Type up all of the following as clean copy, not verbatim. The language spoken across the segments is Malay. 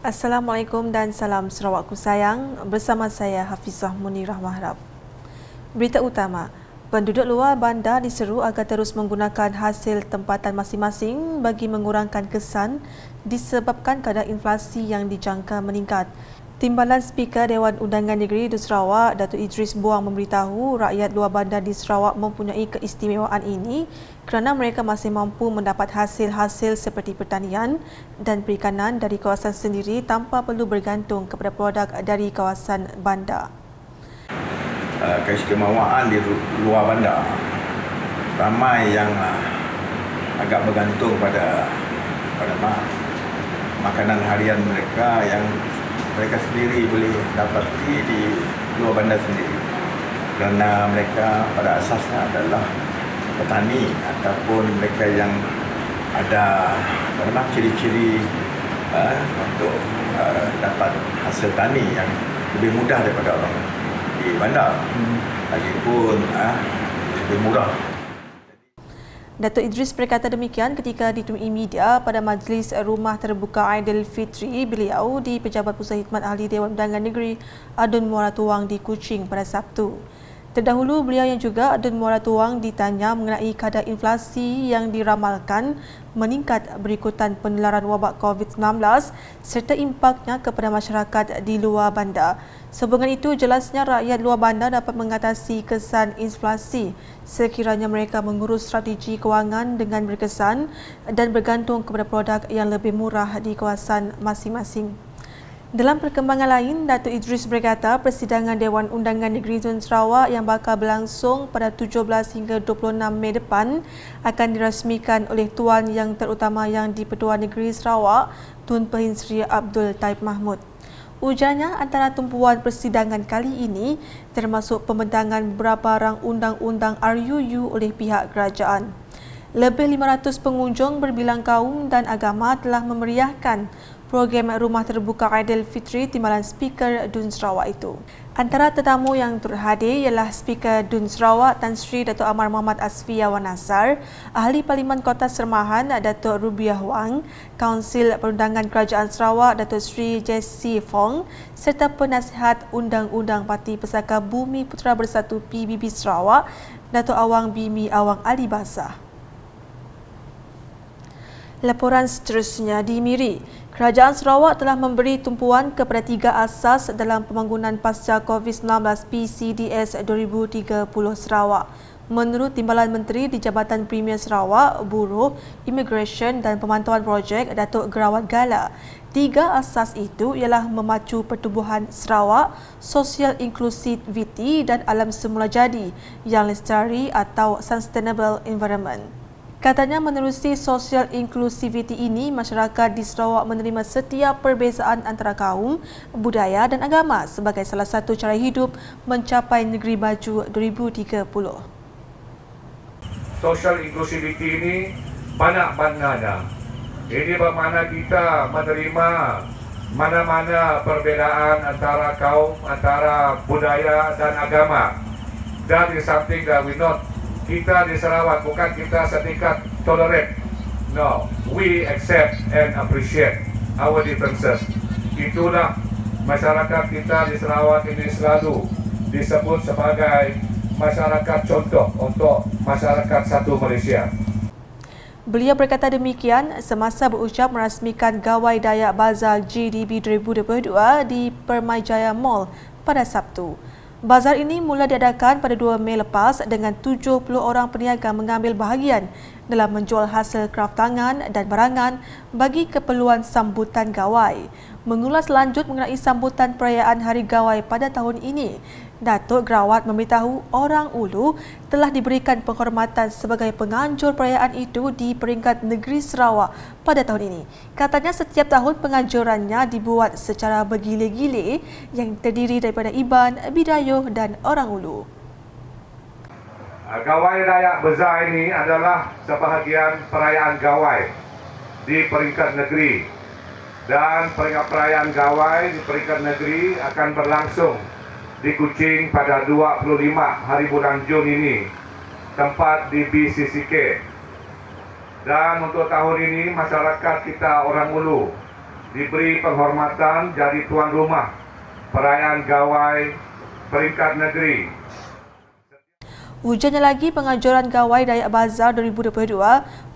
Assalamualaikum dan salam Sarawakku sayang. Bersama saya Hafizah Munirah Mahrab. Berita utama, penduduk luar bandar diseru agar terus menggunakan hasil tempatan masing-masing bagi mengurangkan kesan disebabkan kadar inflasi yang dijangka meningkat. Timbalan Speaker Dewan Undangan Negeri di Sarawak, Datuk Idris Buang memberitahu rakyat luar bandar di Sarawak mempunyai keistimewaan ini kerana mereka masih mampu mendapat hasil-hasil seperti pertanian dan perikanan dari kawasan sendiri tanpa perlu bergantung kepada produk dari kawasan bandar. Keistimewaan di luar bandar, ramai yang agak bergantung pada makanan harian mereka yang mereka sendiri boleh dapati di luar bandar sendiri, kerana mereka pada asasnya adalah petani ataupun mereka yang ada ciri-ciri untuk dapat hasil tani yang lebih mudah daripada orang di bandar, lagipun lebih murah. Datuk Idris berkata demikian ketika ditemui media pada Majlis Rumah Terbuka Aidilfitri beliau di Pejabat Pusat Khidmat Ahli Dewan Undangan Negeri Adun Muara Tuang di Kuching pada Sabtu. Terdahulu beliau yang juga Adun Muara Tuang ditanya mengenai kadar inflasi yang diramalkan meningkat berikutan penularan wabak COVID-19 serta impaknya kepada masyarakat di luar bandar. Sehubungan itu, jelasnya rakyat luar bandar dapat mengatasi kesan inflasi sekiranya mereka mengurus strategi kewangan dengan berkesan dan bergantung kepada produk yang lebih murah di kawasan masing-masing. Dalam perkembangan lain, Datuk Idris berkata persidangan Dewan Undangan Negeri Zon Sarawak yang bakal berlangsung pada 17 hingga 26 Mei depan akan dirasmikan oleh Tuan Yang Terutama Yang di-Pertuan Negeri Sarawak, Tun Pehin Sri Abdul Taib Mahmud. Ujarnya antara tumpuan persidangan kali ini termasuk pembentangan beberapa rang undang-undang RUU oleh pihak kerajaan. Lebih 500 pengunjung berbilang kaum dan agama telah memeriahkan program Rumah Terbuka Aidilfitri timbalan Speaker Dun Sarawak itu. Antara tetamu yang turut hadir ialah Speaker Dun Sarawak Tan Sri Datuk Amar Muhammad Asfi Awan Nasar, Ahli Parlimen Kota Sermahan Datuk Rubiah Wang, Kaunsil Perundangan Kerajaan Sarawak Datuk Sri Jessie Fong serta Penasihat Undang-Undang Parti Pesaka Bumi Putera Bersatu PBB Sarawak Datuk Awang Bimi Awang Ali Basah. Laporan seterusnya di Miri. Kerajaan Sarawak telah memberi tumpuan kepada 3 asas dalam pembangunan pasca COVID-19 PCDS 2030 Sarawak. Menurut Timbalan Menteri di Jabatan Premier Sarawak, Buruh, Immigration dan Pemantauan Projek Datuk Gerawat Gala, 3 asas itu ialah memacu pertumbuhan Sarawak, sosial inklusiviti dan alam semula jadi yang lestari atau sustainable environment. Katanya menerusi sosial inklusiviti ini, masyarakat di Sarawak menerima setiap perbezaan antara kaum, budaya dan agama sebagai salah satu cara hidup mencapai negeri maju 2030. Social inclusivity ini banyak maknanya. Ini bermakna kita menerima mana-mana perbezaan antara kaum, antara budaya dan agama. That is something that we not. Kita di Sarawak bukan kita setingkat tolerate. No, we accept and appreciate our differences. Itulah masyarakat kita di Sarawak ini selalu disebut sebagai masyarakat contoh untuk masyarakat satu Malaysia. Beliau berkata demikian semasa berucap merasmikan Gawai Dayak Bazar GDB 2022 di Permai Jaya Mall pada Sabtu. Bazar ini mula diadakan pada 2 Mei lepas dengan 70 orang peniaga mengambil bahagian dalam menjual hasil kraf tangan dan barangan bagi keperluan sambutan gawai. Mengulas lanjut mengenai sambutan perayaan Hari Gawai pada tahun ini, Datuk Gerawat memberitahu orang Ulu telah diberikan penghormatan sebagai penganjur perayaan itu di peringkat negeri Sarawak pada tahun ini. Katanya setiap tahun penganjurannya dibuat secara bergile-gile yang terdiri daripada Iban, Bidayuh dan orang Ulu. Gawai Dayak Besar ini adalah sebahagian perayaan gawai di peringkat negeri, dan perayaan gawai di peringkat negeri akan berlangsung di Kuching pada 25 hari bulan Jun ini, tempat di BCCK. Dan untuk tahun ini masyarakat kita orang Ulu diberi penghormatan jadi tuan rumah perayaan Gawai peringkat negeri. Ujarnya lagi, penganjuran Gawai Dayak Bazar 2022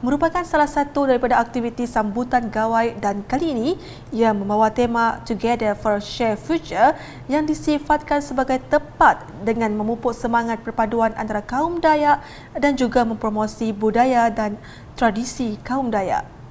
merupakan salah satu daripada aktiviti sambutan Gawai dan kali ini ia membawa tema Together for Shared Future yang disifatkan sebagai tepat dengan memupuk semangat perpaduan antara kaum Dayak dan juga mempromosi budaya dan tradisi kaum Dayak.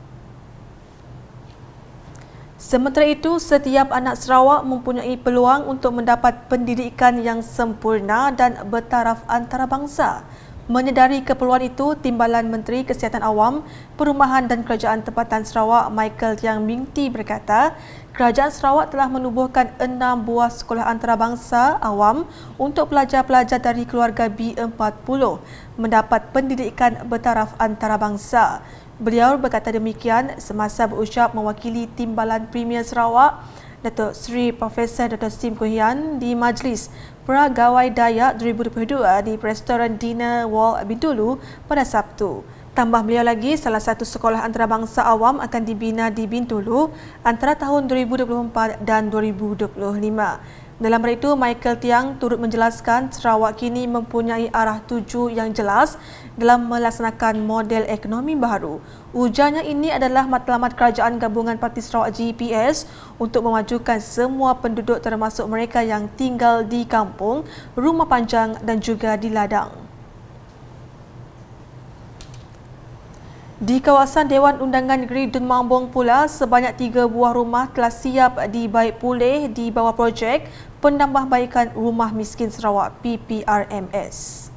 Sementara itu, setiap anak Sarawak mempunyai peluang untuk mendapat pendidikan yang sempurna dan bertaraf antarabangsa. Menyedari keperluan itu, Timbalan Menteri Kesihatan Awam, Perumahan dan Kerajaan Tempatan Sarawak Michael Yang Mingti berkata, Kerajaan Sarawak telah menubuhkan 6 buah sekolah antarabangsa awam untuk pelajar-pelajar dari keluarga B40 mendapat pendidikan bertaraf antarabangsa. Beliau berkata demikian semasa berucap mewakili Timbalan Premier Sarawak, Datuk Seri Profesor Dr. Sim Kuhian di Majlis Pra-Gawai Dayak 2022 di Restoran Dinner Wall Bintulu pada Sabtu. Tambah beliau lagi, salah satu sekolah antarabangsa awam akan dibina di Bintulu antara tahun 2024 dan 2025. Dalam hal itu, Michael Tiang turut menjelaskan Sarawak kini mempunyai arah tuju yang jelas dalam melaksanakan model ekonomi baru. Ujarnya ini adalah matlamat Kerajaan Gabungan Parti Sarawak GPS untuk memajukan semua penduduk termasuk mereka yang tinggal di kampung, rumah panjang dan juga di ladang. Di kawasan Dewan Undangan Negeri Dun Mambong pula, sebanyak 3 buah rumah telah siap dibaik pulih di bawah projek Penambahbaikan Rumah Miskin Sarawak PPRMS.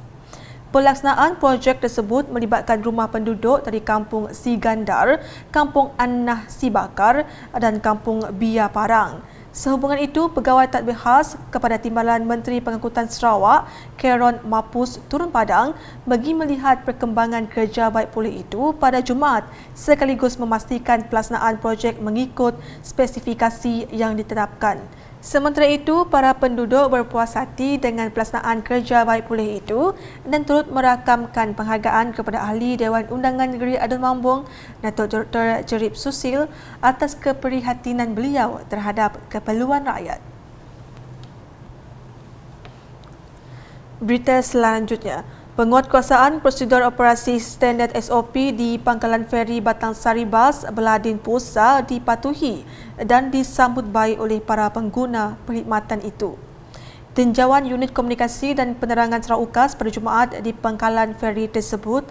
Pelaksanaan projek tersebut melibatkan rumah penduduk dari Kampung Sigandar, Kampung Annah Sibakar dan Kampung Bia Parang. Sehubungan itu, Pegawai Tadbir Khas kepada Timbalan Menteri Pengangkutan Sarawak, Karen Mapus turun padang bagi melihat perkembangan kerja baik pulih itu pada Jumaat sekaligus memastikan pelaksanaan projek mengikut spesifikasi yang ditetapkan. Sementara itu, para penduduk berpuas hati dengan pelaksanaan kerja baik pulih itu dan turut merakamkan penghargaan kepada Ahli Dewan Undangan Negeri Adun Mambong, Datuk Dr. Jerip Susil atas keprihatinan beliau terhadap keperluan rakyat. Berita selanjutnya, penguatkuasaan prosedur operasi standard SOP di Pangkalan Feri Batang Sari Bas Beladin Pusa dipatuhi dan disambut baik oleh para pengguna perkhidmatan itu. Tinjauan Unit Komunikasi dan Penerangan Sarawak UKAS pada Jumaat di Pangkalan Feri tersebut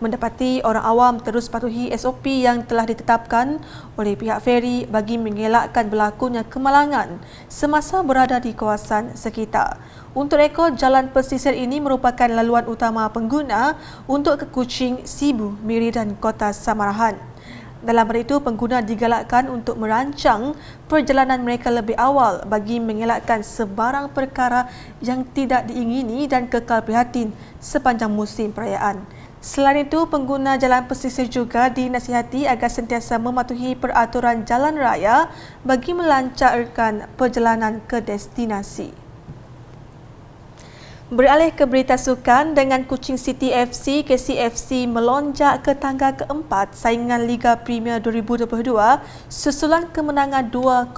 mendapati orang awam terus patuhi SOP yang telah ditetapkan oleh pihak feri bagi mengelakkan berlakunya kemalangan semasa berada di kawasan sekitar. Untuk rekod, jalan pesisir ini merupakan laluan utama pengguna untuk ke Kuching, Sibu, Miri dan Kota Samarahan. Dalam hal itu, pengguna digalakkan untuk merancang perjalanan mereka lebih awal bagi mengelakkan sebarang perkara yang tidak diingini dan kekal prihatin sepanjang musim perayaan. Selain itu, pengguna jalan pesisir juga dinasihati agar sentiasa mematuhi peraturan jalan raya bagi melancarkan perjalanan ke destinasi. Beralih ke berita sukan, dengan Kuching City FC, KCFC melonjak ke tangga keempat saingan Liga Premier 2022 susulan kemenangan 2-0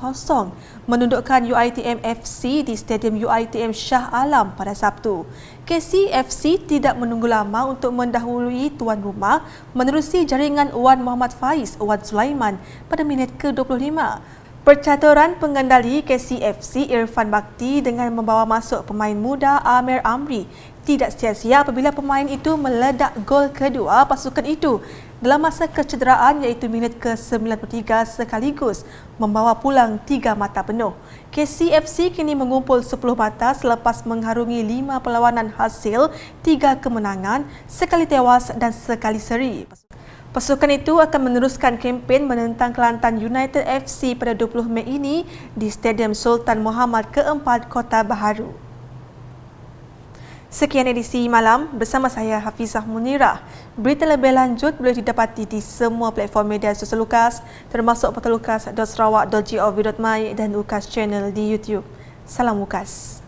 menundukkan UiTM FC di Stadium UiTM Shah Alam pada Sabtu. KCFC tidak menunggu lama untuk mendahului tuan rumah menerusi jaringan Wan Muhammad Faiz Wan Sulaiman pada minit ke-25. Percaturan pengendali KCFC Irfan Bakti dengan membawa masuk pemain muda Amir Amri tidak sia-sia apabila pemain itu meledak gol kedua pasukan itu dalam masa kecederaan iaitu minit ke-93 sekaligus membawa pulang 3 mata penuh. KCFC kini mengumpul 10 mata selepas mengharungi 5 perlawanan hasil 3 kemenangan, sekali tewas dan sekali seri. Pasukan itu akan meneruskan kempen menentang Kelantan United FC pada 20 Mei ini di Stadium Sultan Muhammad ke-4 Kota Baharu. Sekian edisi malam bersama saya Hafizah Munirah. Berita lebih lanjut boleh didapati di semua platform media sosial UKAS termasuk portal ukas.sarawak.gov.my dan UKAS Channel di YouTube. Salam UKAS.